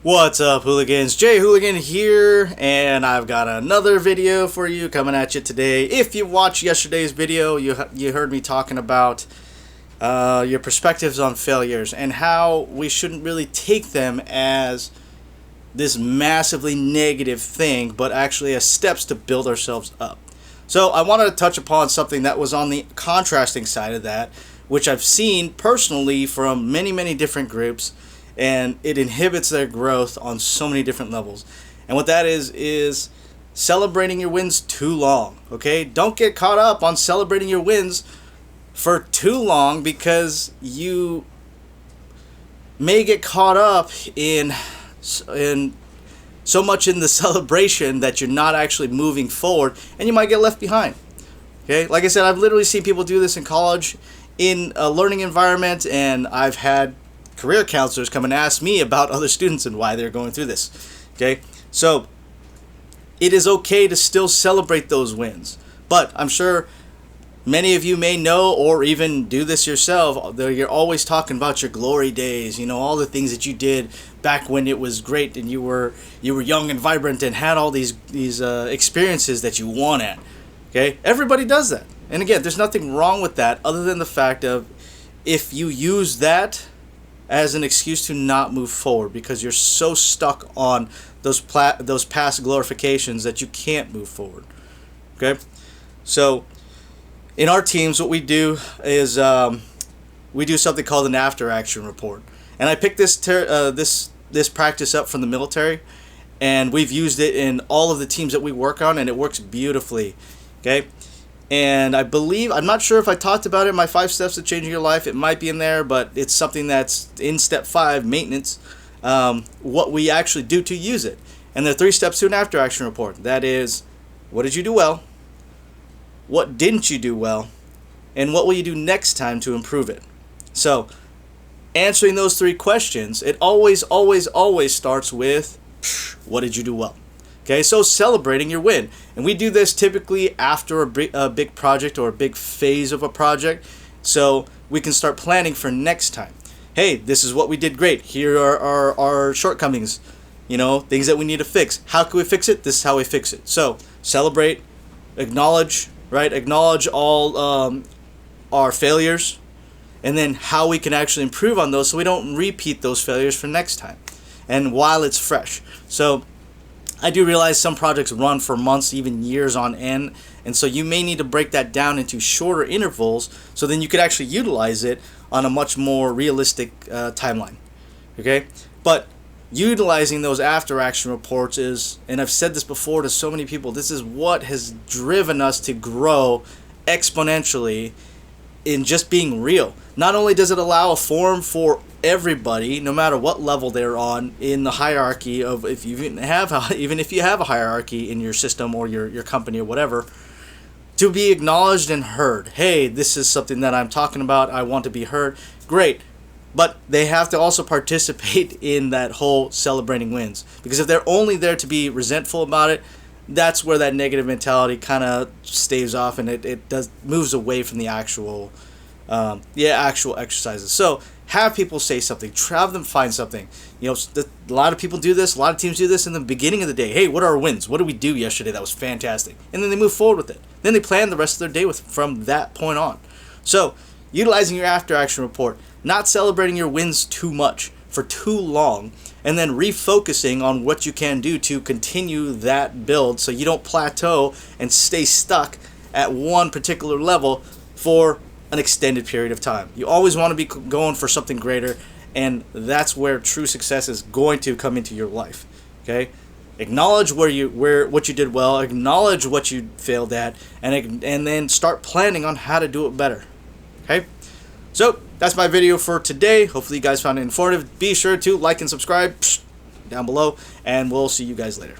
What's up, hooligans? Jay Hooligan here, and I've got another video for you coming at you today. If you watched yesterday's video, you heard me talking about your perspectives on failures and how we shouldn't really take them as this massively negative thing, but actually as steps to build ourselves up. So I wanted to touch upon something that was on the contrasting side of that, which I've seen personally from many different groups, and it inhibits their growth on so many different levels. And what that is celebrating your wins too long. Okay, don't get caught up on celebrating your wins for too long, because you may get caught up in so much in the celebration that you're not actually moving forward, and you might get left behind. Okay, like I said, I've literally seen people do this in college, in a learning environment, and I've had career counselors come and ask me about other students and why they're going through this. Okay, so it is okay to still celebrate those wins, but I'm sure many of you may know or even do this yourself. You're always talking about your glory days, all the things that you did back when it was great and you were young and vibrant and had all these experiences that you won at. Okay, everybody does that, and again, there's nothing wrong with that, other than the fact of if you use that as an excuse to not move forward because you're so stuck on those past glorifications that you can't move forward. Okay, so in our teams, what we do is we do something called an after action report, and I picked this practice up from the military, and we've used it in all of the teams that we work on, and it works beautifully. Okay, and I'm not sure if I talked about it in my 5 steps to changing your life. It might be in there, but it's something that's in step 5, maintenance, what we actually do to use it. And there are 3 steps to an after action report. That is, what did you do well? What didn't you do well? And what will you do next time to improve it? So, answering those 3 questions, it always starts with, what did you do well? Okay, so celebrating your win. And we do this typically after a big project or a big phase of a project, so we can start planning for next time. Hey, this is what we did great. Here are our shortcomings, things that we need to fix. How can we fix it? This is how we fix it. So celebrate, acknowledge, right? Acknowledge all our failures, and then how we can actually improve on those so we don't repeat those failures for next time, and while it's fresh. So I do realize some projects run for months, even years on end, and so you may need to break that down into shorter intervals so then you could actually utilize it on a much more realistic timeline. Okay, but utilizing those after action reports is, and I've said this before to so many people, this is what has driven us to grow exponentially in just being real. Not only does it allow a forum for everybody, no matter what level they're on in the hierarchy of, if you even have a hierarchy in your system or your company or whatever, to be acknowledged and heard. Hey, this is something that I'm talking about, I want to be heard. Great. But they have to also participate in that whole celebrating wins, because if they're only there to be resentful about it, that's where that negative mentality kind of staves off, and it moves away from the actual exercises. So have people say something, have them find something. A lot of people do this, a lot of teams do this in the beginning of the day. Hey, what are our wins? What did we do yesterday that was fantastic? And then they move forward with it. Then they plan the rest of their day from that point on. So utilizing your after action report, not celebrating your wins too much for too long, and then refocusing on what you can do to continue that build so you don't plateau and stay stuck at one particular level for an extended period of time. You always want to be going for something greater, and that's where true success is going to come into your life. Okay? Acknowledge what you did well, acknowledge what you failed at, and then start planning on how to do it better. Okay? So that's my video for today. Hopefully you guys found it informative. Be sure to like and subscribe down below, and we'll see you guys later.